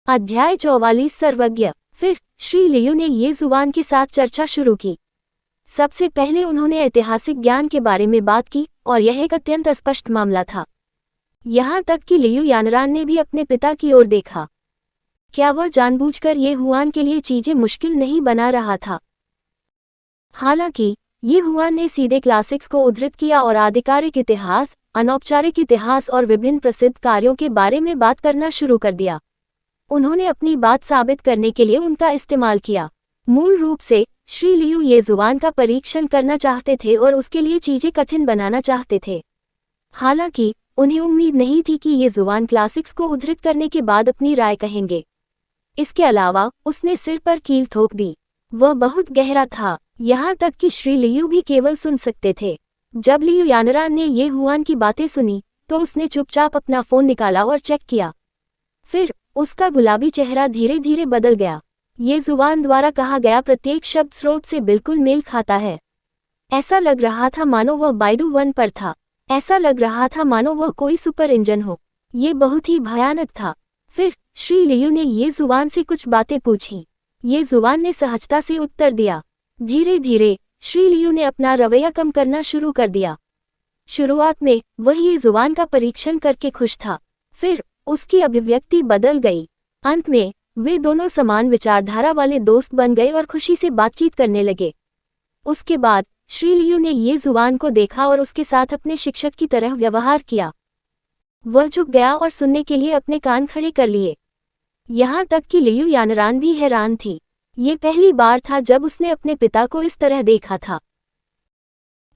अध्याय 44 सर्वज्ञ। फिर श्री लियू ने ये जुबान के साथ चर्चा शुरू की। सबसे पहले उन्होंने ऐतिहासिक ज्ञान के बारे में बात की और यह एक अत्यंत स्पष्ट मामला था। यहाँ तक कि लियू यानरान ने भी अपने पिता की ओर देखा। क्या वह जानबूझकर ये हुआन के लिए चीजें मुश्किल नहीं बना रहा था? हालांकि ये हुआन ने सीधे क्लासिक्स को उद्धृत किया और आधिकारिक इतिहास, अनौपचारिक इतिहास और विभिन्न प्रसिद्ध कार्यों के बारे में बात करना शुरू कर दिया। उन्होंने अपनी बात साबित करने के लिए उनका इस्तेमाल किया। मूल रूप से श्री लियू ये जुबान का परीक्षण करना चाहते थे और उसके लिए चीजें कठिन बनाना चाहते थे। हालांकि उन्हें उम्मीद नहीं थी कि ये जुबान क्लासिक्स को उद्धृत करने के बाद अपनी राय कहेंगे। इसके अलावा उसने सिर पर कील ठोक दी। वह बहुत गहरा था, यहाँ तक कि श्री लियू भी केवल सुन सकते थे। जब लियू यानरान ने ये हुआन की बातें सुनी तो उसने चुपचाप अपना फोन निकाला और चेक किया। फिर उसका गुलाबी चेहरा धीरे धीरे बदल गया। ये जुबान द्वारा कहा गया प्रत्येक शब्द स्रोत से बिल्कुल मेल खाता है। ऐसा लग रहा था मानो वह बाइडू वन पर था। ऐसा लग रहा था मानो वह कोई सुपर इंजन हो। ये बहुत ही भयानक था। फिर श्री लियू ने ये जुबान से कुछ बातें पूछी। ये जुबान ने सहजता से उत्तर दिया। धीरे धीरे श्री लियू ने अपना रवैया कम करना शुरू कर दिया। शुरुआत में वह ये जुबान का परीक्षण करके खुश था, फिर उसकी अभिव्यक्ति बदल गई। अंत में वे दोनों समान विचारधारा वाले दोस्त बन गए और खुशी से बातचीत करने लगे। उसके बाद श्री लियू ने ये जुबान को देखा और उसके साथ अपने शिक्षक की तरह व्यवहार किया। वह झुक गया और सुनने के लिए अपने कान खड़े कर लिए। यहाँ तक कि लियू यानरान भी हैरान थी। ये पहली बार था जब उसने अपने पिता को इस तरह देखा था।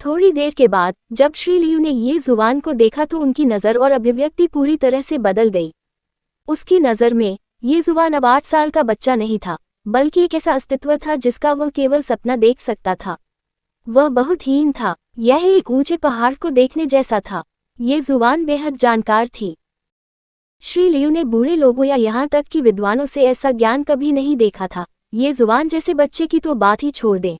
थोड़ी देर के बाद जब श्री लियू ने ये जुबान को देखा तो उनकी नज़र और अभिव्यक्ति पूरी तरह से बदल गई। उसकी नज़र में ये जुबान अब 8 साल का बच्चा नहीं था, बल्कि एक ऐसा अस्तित्व था जिसका वह केवल सपना देख सकता था। वह बहुत हीन था। यह एक ऊंचे पहाड़ को देखने जैसा था। ये जुबान बेहद जानकार थी। श्री लियू ने बूढ़े लोगों या यहाँ तक कि विद्वानों से ऐसा ज्ञान कभी नहीं देखा था। ये जुबान जैसे बच्चे की तो बात ही छोड़ दें।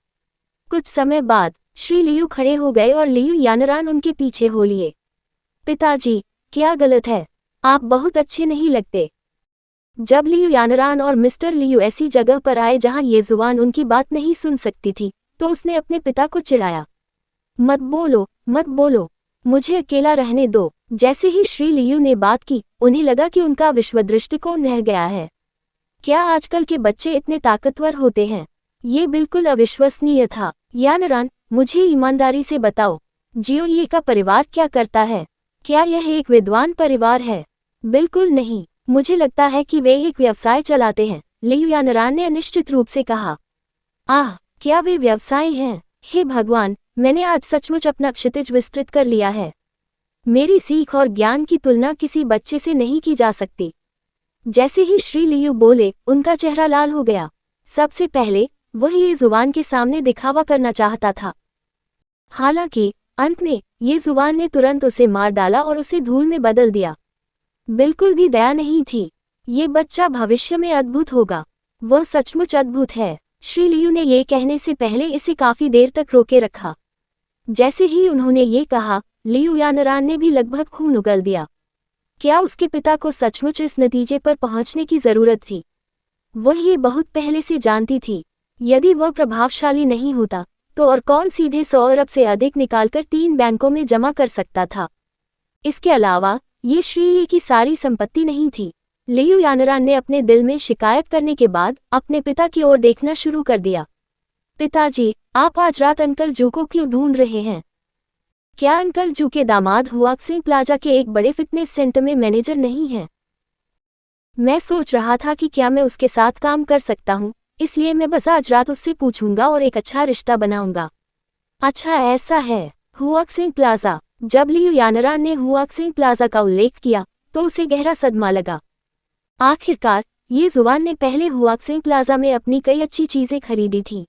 कुछ समय बाद श्री लियू खड़े हो गए और लियू यानरान उनके पीछे हो लिए। पिताजी, क्या गलत है? आप बहुत अच्छे नहीं लगते। जब लियू यानरान और मिस्टर लियू ऐसी जगह पर आए जहां ये जुबान उनकी बात नहीं सुन सकती थी, तो उसने अपने पिता को चिढ़ाया। मत बोलो, मत बोलो, मुझे अकेला रहने दो। जैसे ही श्री लियू ने बात की, उन्हें लगा कि उनका विश्वदृष्टिकोण रह गया है। क्या आजकल के बच्चे इतने ताकतवर होते हैं? ये बिल्कुल अविश्वसनीय था। यानरान, मुझे ईमानदारी से बताओ, जियोये का परिवार क्या करता है? क्या यह एक विद्वान परिवार है? बिल्कुल नहीं, मुझे लगता है कि वे एक व्यवसाय चलाते हैं, लियू यानरान ने अनिश्चित रूप से कहा। आह, क्या वे व्यवसाय हैं? हे भगवान, मैंने आज सचमुच अपना क्षितिज विस्तृत कर लिया है। मेरी सीख और ज्ञान की तुलना किसी बच्चे से नहीं की जा सकती। जैसे ही श्री लियू बोले, उनका चेहरा लाल हो गया। सबसे पहले वह ये जुबान के सामने दिखावा करना चाहता था। हालांकि अंत में ये जुबान ने तुरंत उसे मार डाला और उसे धूल में बदल दिया। बिल्कुल भी दया नहीं थी। ये बच्चा भविष्य में अद्भुत होगा। वह सचमुच अद्भुत है। श्री लियू ने ये कहने से पहले इसे काफी देर तक रोके रखा। जैसे ही उन्होंने ये कहा, लियू यानरान ने भी लगभग खून उगल दिया। क्या उसके पिता को सचमुच इस नतीजे पर पहुंचने की जरूरत थी? वह ये बहुत पहले से जानती थी। यदि वह प्रभावशाली नहीं होता तो और कौन सीधे 100 अरब से अधिक निकालकर 3 बैंकों में जमा कर सकता था? इसके अलावा ये श्री की सारी संपत्ति नहीं थी। लियू यानरान ने अपने दिल में शिकायत करने के बाद अपने पिता की ओर देखना शुरू कर दिया। पिताजी, आप आज रात अंकल जू को क्यों ढूंढ रहे हैं? क्या अंकल जू के दामाद हुआक्सिंग प्लाजा के एक बड़े फिटनेस सेंटर में मैनेजर नहीं हैं? मैं सोच रहा था कि क्या मैं उसके साथ काम कर सकता हूँ, इसलिए मैं बस आज रात उससे पूछूंगा और एक अच्छा रिश्ता बनाऊंगा। अच्छा, ऐसा है। हुआक्सिंग प्लाजा। जब लियू यानरान ने हुआक्सिंग प्लाजा का उल्लेख किया तो उसे गहरा सदमा लगा। आखिरकार ये जुबान ने पहले हुआक्सिंग प्लाजा में अपनी कई अच्छी चीजें खरीदी थीं।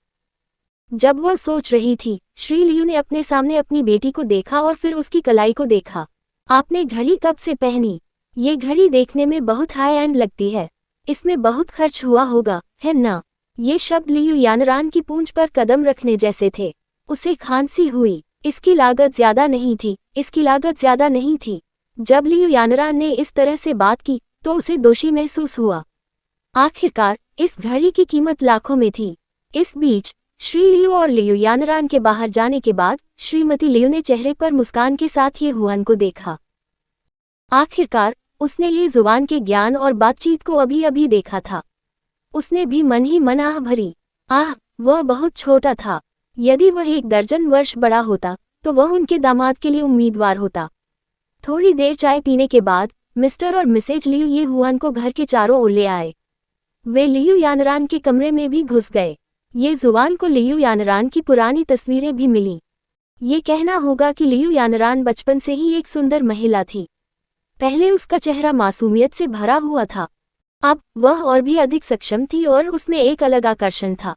जब वह सोच रही थी, श्री लियू ने अपने सामने अपनी बेटी को देखा और फिर उसकी कलाई को देखा। आपने घड़ी कब से पहनी? ये घड़ी देखने में बहुत हाई एंड लगती है। इसमें बहुत खर्च हुआ होगा, है ना? ये शब्द लियू यानरान की पूंछ पर कदम रखने जैसे थे। उसे खांसी हुई। इसकी लागत ज्यादा नहीं थी, इसकी लागत ज्यादा नहीं थी। जब लियू यानरान ने इस तरह से बात की तो उसे दोषी महसूस हुआ। आखिरकार इस घड़ी की कीमत लाखों में थी। इस बीच श्री लियू और लियू यानरान के बाहर जाने के बाद श्रीमती लियू ने चेहरे पर मुस्कान के साथ ये हुआन को देखा। आखिरकार उसने ये जुबान के ज्ञान और बातचीत को अभी अभी देखा था। उसने भी मन ही मन आह भरी। आह, वह बहुत छोटा था। यदि वह 1 दर्जन वर्ष बड़ा होता तो वह उनके दामाद के लिए उम्मीदवार होता। थोड़ी देर चाय पीने के बाद मिस्टर और मिसेज लियू ये हुआन को घर के चारों ओर ले आए। वे लियू यानरान के कमरे में भी घुस गए। ये जुबान को लियू यानरान की पुरानी तस्वीरें भी मिलीं। ये कहना होगा कि लियू यानरान बचपन से ही एक सुंदर महिला थी। पहले उसका चेहरा मासूमियत से भरा हुआ था, अब वह और भी अधिक सक्षम थी और उसमें एक अलग आकर्षण था।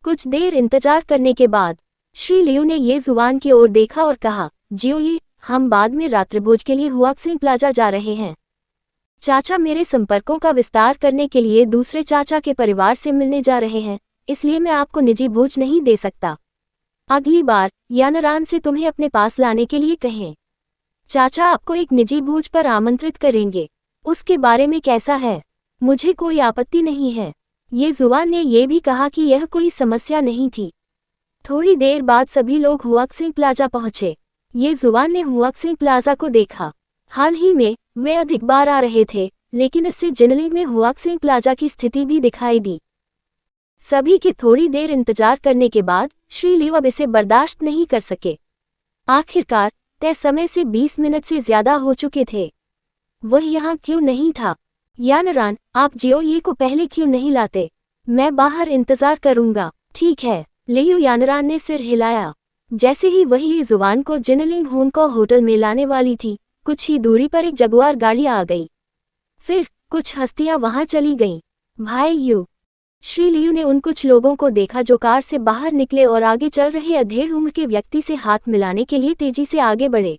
कुछ देर इंतजार करने के बाद श्री लियू ने ये जुबान की ओर देखा और कहा, जियोई, हम बाद में रात्रिभोज के लिए हुआक्सिंग प्लाजा जा रहे हैं। चाचा मेरे संपर्कों का विस्तार करने के लिए दूसरे चाचा के परिवार से मिलने जा रहे हैं, इसलिए मैं आपको निजी भोज नहीं दे सकता। अगली बार यानरान से तुम्हें अपने पास लाने के लिए कहें। चाचा आपको एक निजी भोज पर आमंत्रित करेंगे, उसके बारे में कैसा है? मुझे कोई आपत्ति नहीं है। ये जुबान ने यह भी कहा कि यह कोई समस्या नहीं थी। थोड़ी देर बाद सभी लोग हुआक्सिंग प्लाजा पहुंचे। ये जुबान ने हुआक्सिंग प्लाजा को देखा। हाल ही में वे अधिक बार आ रहे थे, लेकिन इससे जिनलिंग में हुआक्सिंग प्लाजा की स्थिति भी दिखाई दी। सभी के थोड़ी देर इंतजार करने के बाद श्री लियू अब इसे बर्दाश्त नहीं कर सके। आखिरकार तय समय से 20 मिनट से ज्यादा हो चुके थे। वह यहाँ क्यों नहीं था? यानरान, आप जियोई को पहले क्यों नहीं लाते? मैं बाहर इंतजार करूंगा। ठीक है, लियू यानरान ने सिर हिलाया। जैसे ही वह ये जुबान को जिनलिंग होंगको होटल में लाने वाली थी, कुछ ही दूरी पर एक जगुआर गाड़ी आ गई। फिर कुछ हस्तियां वहां चली गईं। भाई यू, श्री लियू ने उन कुछ लोगों को देखा जो कार से बाहर निकले और आगे चल रहे अधेड़ उम्र के व्यक्ति से हाथ मिलाने के लिए तेजी से आगे बढ़े।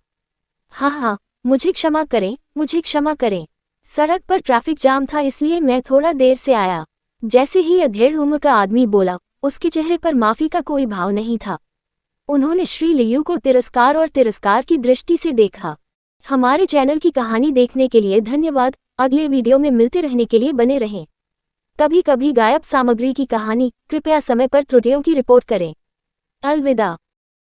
हाँ, मुझे क्षमा करें, मुझे क्षमा करें। सड़क पर ट्रैफिक जाम था, इसलिए मैं थोड़ा देर से आया। जैसे ही अधेड़ उम्र का आदमी बोला, उसके चेहरे पर माफी का कोई भाव नहीं था। उन्होंने श्री लियू को तिरस्कार और तिरस्कार की दृष्टि से देखा। हमारे चैनल की कहानी देखने के लिए धन्यवाद। अगले वीडियो में मिलते रहने के लिए बने रहें। कभी कभी गायब सामग्री की कहानी, कृपया समय पर त्रुटियों की रिपोर्ट करें। अलविदा।